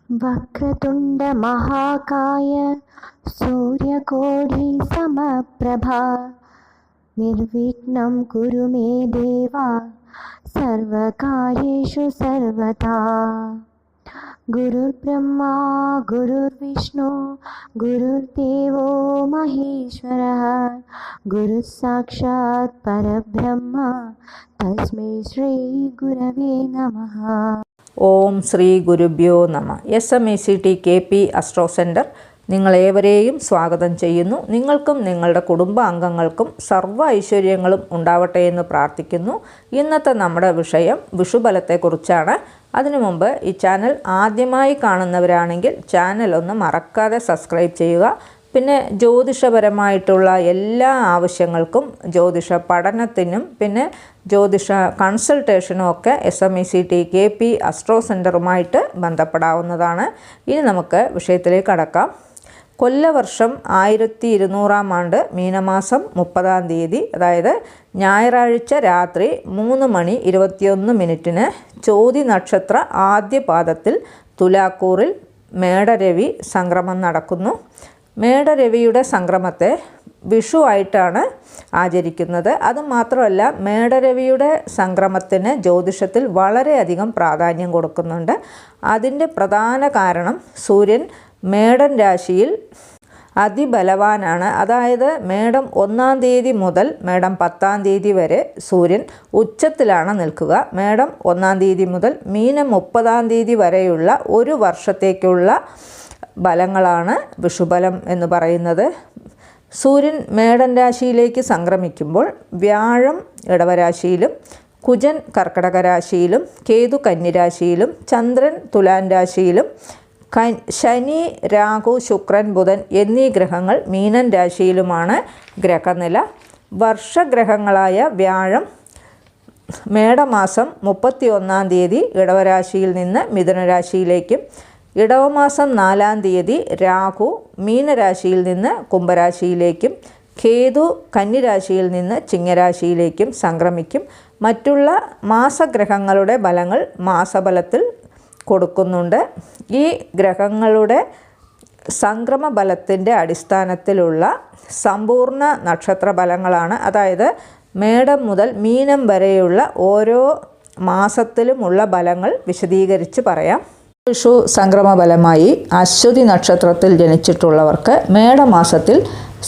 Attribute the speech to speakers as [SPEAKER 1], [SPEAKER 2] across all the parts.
[SPEAKER 1] वक्रतुंड महाकाय सूर्यकोटि समप्रभा निर्विघ्नं कुरु मे देवा सर्वकार्येषु सर्वदा। गुरुर्ब्रह्मा गुरुर्विष्णु गुरुर्देवो महेश्वरः गुरुः साक्षात् परब्रह्म तस्मै श्री गुरवे नमः।
[SPEAKER 2] ഓം ശ്രീ ഗുരുഭ്യോ നമ. SMACT KP അസ്ട്രോ സെൻറ്റർ നിങ്ങളേവരെയും സ്വാഗതം ചെയ്യുന്നു. നിങ്ങൾക്കും നിങ്ങളുടെ കുടുംബാംഗങ്ങൾക്കും സർവ്വ ഐശ്വര്യങ്ങളും ഉണ്ടാവട്ടെ എന്ന് പ്രാർത്ഥിക്കുന്നു. ഇന്നത്തെ നമ്മുടെ വിഷയം വിഷുബലത്തെക്കുറിച്ചാണ്. അതിനു മുമ്പ് ഈ ചാനൽ ആദ്യമായി കാണുന്നവരാണെങ്കിൽ ചാനൽ ഒന്ന് മറക്കാതെ സബ്സ്ക്രൈബ് ചെയ്യുക. പിന്നെ ജ്യോതിഷപരമായിട്ടുള്ള എല്ലാ ആവശ്യങ്ങൾക്കും ജ്യോതിഷ പഠനത്തിനും പിന്നെ ജ്യോതിഷ കൺസൾട്ടേഷനും ഒക്കെ SMACT KP അസ്ട്രോ സെൻറ്ററുമായിട്ട് ബന്ധപ്പെടാവുന്നതാണ്. ഇനി നമുക്ക് വിഷയത്തിലേക്ക് കടക്കാം. കൊല്ലവർഷം 1200 ആണ്ട് മീനമാസം 30-ാം തീയതി, അതായത് ഞായറാഴ്ച രാത്രി 3:21 ചോതി നക്ഷത്ര ആദ്യ പാദത്തിൽ തുലാക്കൂറിൽ മേടരവി സംക്രമം നടക്കുന്നു. മേടരവിയുടെ സംക്രമത്തെ വിഷു ആയിട്ടാണ് ആചരിക്കുന്നത്. അതുമാത്രമല്ല, മേടരവിയുടെ സംക്രമത്തിന് ജ്യോതിഷത്തിൽ വളരെയധികം പ്രാധാന്യം കൊടുക്കുന്നുണ്ട്. അതിൻ്റെ പ്രധാന കാരണം സൂര്യൻ മേടൻ രാശിയിൽ അതിബലവാനാണ്. അതായത് മേടം 1-ാം തീയതി മുതൽ മേടം 10-ാം തീയതി വരെ സൂര്യൻ ഉച്ചത്തിലാണ് നിൽക്കുക. മേടം 1-ാം തീയതി മുതൽ മീനം 30-ാം തീയതി വരെയുള്ള ഒരു വർഷത്തേക്കുള്ള ബലങ്ങളാണ് വിഷുബലം എന്ന് പറയുന്നത്. സൂര്യൻ മേടൻ രാശിയിലേക്ക് സംക്രമിക്കുമ്പോൾ വ്യാഴം ഇടവരാശിയിലും കുജൻ കർക്കടക രാശിയിലും കേതു കന്നിരാശിയിലും ചന്ദ്രൻ തുലാൻ രാശിയിലും ശനി രാഹു ശുക്രൻ ബുധൻ എന്നീ ഗ്രഹങ്ങൾ മീനൻ രാശിയിലുമാണ് ഗ്രഹനില. വർഷഗ്രഹങ്ങളായ വ്യാഴം മേടമാസം 31-ാം തീയതി ഇടവരാശിയിൽ നിന്ന് മിഥുനരാശിയിലേക്കും ഇടവമാസം 4-ാം തീയതി രാഹു മീനരാശിയിൽ നിന്ന് കുംഭരാശിയിലേക്കും കേതു കന്നിരാശിയിൽ നിന്ന് ചിങ്ങരാശിയിലേക്കും സംക്രമിക്കും. മറ്റുള്ള മാസഗ്രഹങ്ങളുടെ ബലങ്ങൾ മാസബലത്തിൽ കൊടുക്കുന്നുണ്ട്. ഈ ഗ്രഹങ്ങളുടെ സംക്രമ ബലത്തിൻ്റെ അടിസ്ഥാനത്തിലുള്ള സമ്പൂർണ്ണ നക്ഷത്ര ബലങ്ങളാണ്. അതായത് മേടം മുതൽ മീനം വരെയുള്ള ഓരോ മാസത്തിലുമുള്ള ബലങ്ങൾ വിശദീകരിച്ച് പറയാം. വിഷു സംക്രമബലമായി അശ്വതി നക്ഷത്രത്തിൽ ജനിച്ചിട്ടുള്ളവർക്ക് മേടമാസത്തിൽ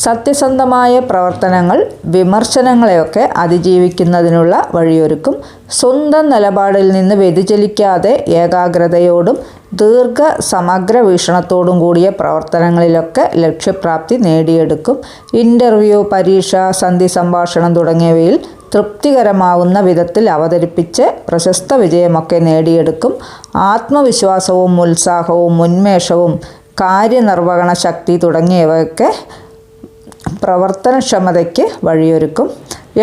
[SPEAKER 2] സത്യസന്ധമായ പ്രവർത്തനങ്ങൾ വിമർശനങ്ങളെയൊക്കെ അതിജീവിക്കുന്നതിനുള്ള വഴിയൊരുക്കും. സ്വന്തം നിലപാടിൽ നിന്ന് വ്യതിചലിക്കാതെ ഏകാഗ്രതയോടും സമഗ്ര വീക്ഷണത്തോടും കൂടിയ പ്രവർത്തനങ്ങളിലൊക്കെ ലക്ഷ്യപ്രാപ്തി നേടിയെടുക്കും. ഇൻ്റർവ്യൂ, പരീക്ഷ, സന്ധി സംഭാഷണം തുടങ്ങിയവയിൽ തൃപ്തികരമാവുന്ന വിധത്തിൽ അവതരിപ്പിച്ച് പ്രശസ്ത വിജയമൊക്കെ നേടിയെടുക്കും. ആത്മവിശ്വാസവും ഉത്സാഹവും ഉന്മേഷവും കാര്യനിർവഹണ ശക്തി തുടങ്ങിയവയൊക്കെ പ്രവർത്തനക്ഷമതയ്ക്ക് വഴിയൊരുക്കും.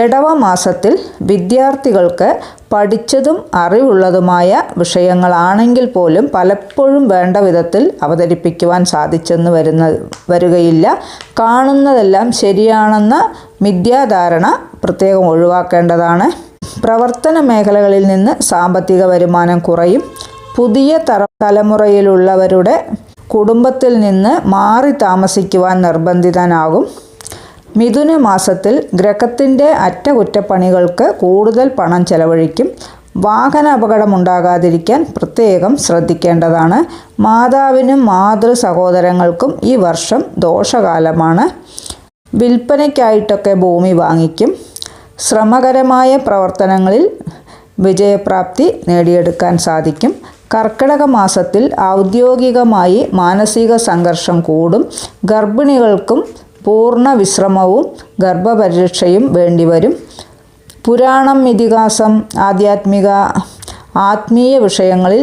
[SPEAKER 2] ഇടവ മാസത്തിൽ വിദ്യാർത്ഥികൾക്ക് പഠിച്ചതും അറിവുള്ളതുമായ വിഷയങ്ങളാണെങ്കിൽ പോലും പലപ്പോഴും വേണ്ട വിധത്തിൽ അവതരിപ്പിക്കുവാൻ സാധിച്ചെന്ന് വരികയില്ല. കാണുന്നതെല്ലാം ശരിയാണെന്ന മിഥ്യാധാരണ പ്രത്യേകം ഒഴിവാക്കേണ്ടതാണ്. പ്രവർത്തന മേഖലകളിൽ നിന്ന് സാമ്പത്തിക വരുമാനം കുറയും. പുതിയ തലമുറയിലുള്ളവരുടെ കുടുംബത്തിൽ നിന്ന് മാറി താമസിക്കുവാൻ നിർബന്ധിതനാകും. മിഥുന മാസത്തിൽ ഗ്രഹത്തിൻ്റെ അറ്റകുറ്റപ്പണികൾക്ക് കൂടുതൽ പണം ചെലവഴിക്കും. വാഹന അപകടമുണ്ടാകാതിരിക്കാൻ പ്രത്യേകം ശ്രദ്ധിക്കേണ്ടതാണ്. മാതാവിനും മാതൃ സഹോദരങ്ങൾക്കും ഈ വർഷം ദോഷകാലമാണ്. വിൽപ്പനയ്ക്കായിട്ടൊക്കെ ഭൂമി വാങ്ങിക്കും. ശ്രമകരമായ പ്രവർത്തനങ്ങളിൽ വിജയപ്രാപ്തി നേടിയെടുക്കാൻ സാധിക്കും. കർക്കിടക മാസത്തിൽ ഔദ്യോഗികമായി മാനസിക സംഘർഷം കൂടും. ഗർഭിണികൾക്കും പൂർണ്ണ വിശ്രമവും ഗർഭപരിരക്ഷയും വേണ്ടിവരും. പുരാണം, ഇതിഹാസം, ആത്മീയ വിഷയങ്ങളിൽ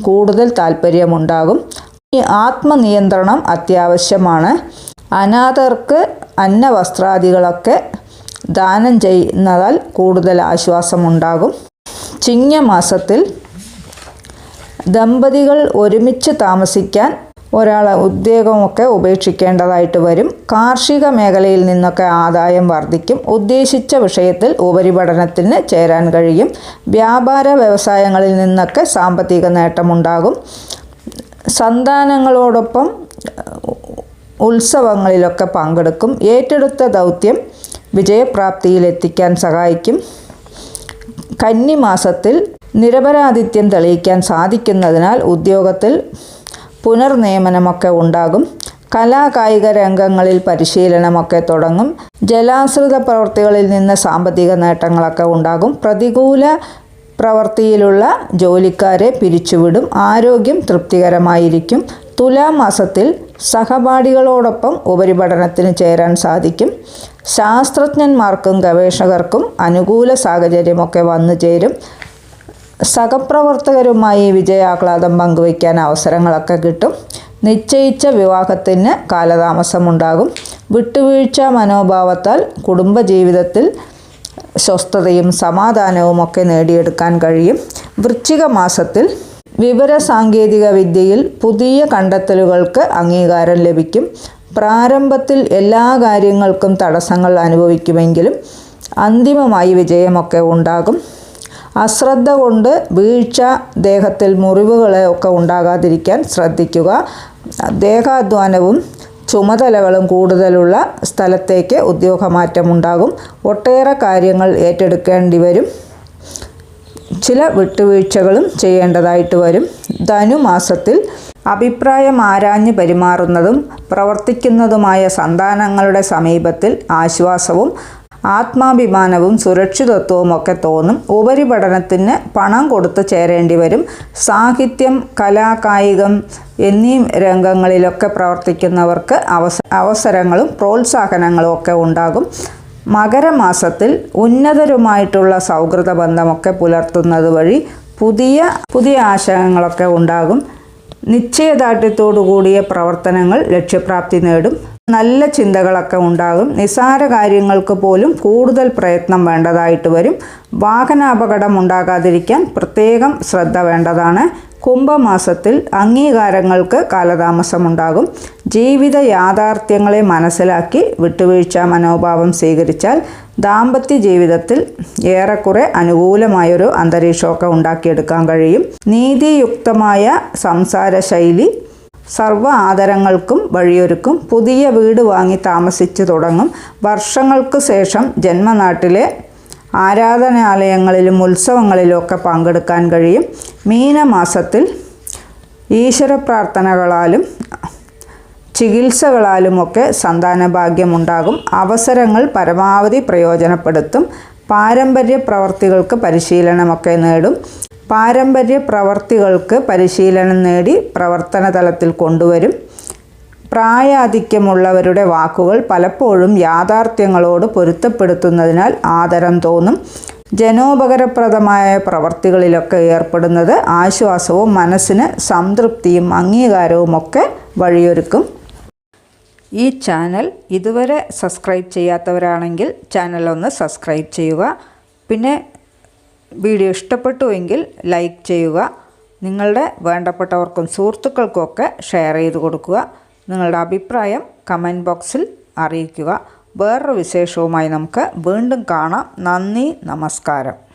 [SPEAKER 2] കൂടുതൽ താല്പര്യമുണ്ടാകും. ഈ ആത്മനിയന്ത്രണം അത്യാവശ്യമാണ്. അനാഥർക്ക് അന്നവസ്ത്രാദികളൊക്കെ ദാനം ചെയ്യുന്നതാൽ കൂടുതൽ ആശ്വാസമുണ്ടാകും. ചിങ്ങമാസത്തിൽ ദമ്പതികൾ ഒരുമിച്ച് താമസിക്കാൻ ഒരാൾ ഉദ്യോഗമൊക്കെ ഉപേക്ഷിക്കേണ്ടതായിട്ട് വരും. കാർഷിക മേഖലയിൽ നിന്നൊക്കെ ആദായം വർദ്ധിക്കും. ഉദ്ദേശിച്ച വിഷയത്തിൽ ഉപരിപഠനത്തിന് ചേരാൻ കഴിയും. വ്യാപാര വ്യവസായങ്ങളിൽ നിന്നൊക്കെ സാമ്പത്തിക നേട്ടമുണ്ടാകും. സന്താനങ്ങളോടൊപ്പം ഉത്സവങ്ങളിലൊക്കെ പങ്കെടുക്കും. ഏറ്റെടുത്ത ദൗത്യം വിജയപ്രാപ്തിയിലെത്തിക്കാൻ സഹായിക്കും. കന്നിമാസത്തിൽ നിരപരാധിത്യം തെളിയിക്കാൻ സാധിക്കുന്നതിനാൽ ഉദ്യോഗത്തിൽ പുനർനിയമനമൊക്കെ ഉണ്ടാകും. കലാകായിക രംഗങ്ങളിൽ പരിശീലനമൊക്കെ തുടങ്ങും. ജലാശ്രിത പ്രവൃത്തികളിൽ നിന്ന് സാമ്പത്തിക നേട്ടങ്ങളൊക്കെ ഉണ്ടാകും. പ്രതികൂല പ്രവൃത്തിയിലുള്ള ജോലിക്കാരെ പിരിച്ചുവിടും. ആരോഗ്യം തൃപ്തികരമായിരിക്കും. തുലാം മാസത്തിൽ സഹപാഠികളോടൊപ്പം ഉപരിപഠനത്തിന് ചേരാൻ സാധിക്കും. ശാസ്ത്രജ്ഞന്മാർക്കും ഗവേഷകർക്കും അനുകൂല സാഹചര്യമൊക്കെ വന്നു ചേരും. സഹപ്രവർത്തകരുമായി വിജയാഹ്ലാദം പങ്കുവയ്ക്കാൻ അവസരങ്ങളൊക്കെ കിട്ടും. നിശ്ചയിച്ച വിവാഹത്തിന് കാലതാമസമുണ്ടാകും. വിട്ടുവീഴ്ച മനോഭാവത്താൽ കുടുംബജീവിതത്തിൽ സ്വസ്ഥതയും സമാധാനവും ഒക്കെ നേടിയെടുക്കാൻ കഴിയും. വൃശ്ചിക മാസത്തിൽ വിവരസാങ്കേതിക വിദ്യയിൽ പുതിയ കണ്ടെത്തലുകൾക്ക് അംഗീകാരം ലഭിക്കും. പ്രാരംഭത്തിൽ എല്ലാ കാര്യങ്ങൾക്കും തടസ്സങ്ങൾ അനുഭവിക്കുമെങ്കിലും അന്തിമമായി വിജയമൊക്കെ ഉണ്ടാകും. അശ്രദ്ധ കൊണ്ട് വീഴ്ച, ദേഹത്തിൽ മുറിവുകളെ ഒക്കെ ഉണ്ടാകാതിരിക്കാൻ ശ്രദ്ധിക്കുക. ദേഹാധ്വാനവും ചുമതലകളും കൂടുതലുള്ള സ്ഥലത്തേക്ക് ഉദ്യോഗമാറ്റമുണ്ടാകും. ഒട്ടേറെ കാര്യങ്ങൾ ഏറ്റെടുക്കേണ്ടി വരും. ചില വിട്ടുവീഴ്ചകളും ചെയ്യേണ്ടതായിട്ട് വരും. ധനുമാസത്തിൽ അഭിപ്രായം ആരാഞ്ഞ് പെരുമാറുന്നതും പ്രവർത്തിക്കുന്നതുമായ സന്താനങ്ങളുടെ സമീപത്തിൽ ആശ്വാസവും ആത്മാഭിമാനവും സുരക്ഷിതത്വവും ഒക്കെ തോന്നും. ഉപരിപഠനത്തിന് പണം കൊടുത്ത് ചേരേണ്ടി വരും. സാഹിത്യം, കലാ, കായികം എന്നീ രംഗങ്ങളിലൊക്കെ പ്രവർത്തിക്കുന്നവർക്ക് അവസരങ്ങളും പ്രോത്സാഹനങ്ങളും ഒക്കെ ഉണ്ടാകും. മകരമാസത്തിൽ ഉന്നതരുമായിട്ടുള്ള സൗഹൃദ ബന്ധമൊക്കെ പുലർത്തുന്നത് വഴി പുതിയ ആശയങ്ങളൊക്കെ ഉണ്ടാകും. നിശ്ചയദാർഢ്യത്തോടു കൂടിയ പ്രവർത്തനങ്ങൾ ലക്ഷ്യപ്രാപ്തി നേടും. നല്ല ചിന്തകളൊക്കെ ഉണ്ടാകും. നിസ്സാര കാര്യങ്ങൾക്ക് പോലും കൂടുതൽ പ്രയത്നം വേണ്ടതായിട്ട് വരും. വാഹനാപകടം ഉണ്ടാകാതിരിക്കാൻ പ്രത്യേകം ശ്രദ്ധ വേണ്ടതാണ്. കുംഭമാസത്തിൽ അംഗീകാരങ്ങൾക്ക് കാലതാമസമുണ്ടാകും. ജീവിത യാഥാർത്ഥ്യങ്ങളെ മനസ്സിലാക്കി വിട്ടുവീഴ്ച മനോഭാവം സ്വീകരിച്ചാൽ ദാമ്പത്യ ജീവിതത്തിൽ ഏറെക്കുറെ അനുകൂലമായൊരു അന്തരീക്ഷമൊക്കെ ഉണ്ടാക്കിയെടുക്കാൻ കഴിയും. നീതിയുക്തമായ സംസാര ശൈലി സർവ്വ ആദരങ്ങൾക്കും വഴിയൊരുക്കും. പുതിയ വീട് വാങ്ങി താമസിച്ചു തുടങ്ങും. വർഷങ്ങൾക്ക് ശേഷം ജന്മനാട്ടിലെ ആരാധനാലയങ്ങളിലും ഉത്സവങ്ങളിലും ഒക്കെ പങ്കെടുക്കാൻ കഴിയും. മീനമാസത്തിൽ ഈശ്വര പ്രാർത്ഥനകളാലും ചികിത്സകളാലുമൊക്കെ സന്താനഭാഗ്യമുണ്ടാകും. അവസരങ്ങൾ പരമാവധി പ്രയോജനപ്പെടുത്തും. പാരമ്പര്യ പ്രവർത്തികൾക്ക് പരിശീലനമൊക്കെ നേടും. പാരമ്പര്യ പ്രവർത്തികൾക്ക് പരിശീലനം നേടി പ്രവർത്തന തലത്തിൽ കൊണ്ടുവരും. പ്രായാധിക്യമുള്ളവരുടെ വാക്കുകൾ പലപ്പോഴും യാഥാർത്ഥ്യങ്ങളോട് പൊരുത്തപ്പെടുത്തുന്നതിനാൽ ആദരം തോന്നും. ജനോപകാരപ്രദമായ പ്രവർത്തികളിലൊക്കെ ഏർപ്പെടുന്നത് ആശ്വാസവും മനസ്സിന് സംതൃപ്തിയും അംഗീകാരവും ഒക്കെ വഴിയൊരുക്കും. ഈ ചാനൽ ഇതുവരെ സബ്സ്ക്രൈബ് ചെയ്യാത്തവരാണെങ്കിൽ ചാനൽ ഒന്ന് സബ്സ്ക്രൈബ് ചെയ്യുക. പിന്നെ വീഡിയോ ഇഷ്ടപ്പെട്ടുവെങ്കിൽ ലൈക്ക് ചെയ്യുക. നിങ്ങളുടെ വേണ്ടപ്പെട്ടവർക്കും സുഹൃത്തുക്കൾക്കുമൊക്കെ ഷെയർ ചെയ്ത് കൊടുക്കുക. നിങ്ങളുടെ അഭിപ്രായം കമൻറ്റ് ബോക്സിൽ അറിയിക്കുക. വേറൊരു വിശേഷവുമായി നമുക്ക് വീണ്ടും കാണാം. നന്ദി, നമസ്കാരം.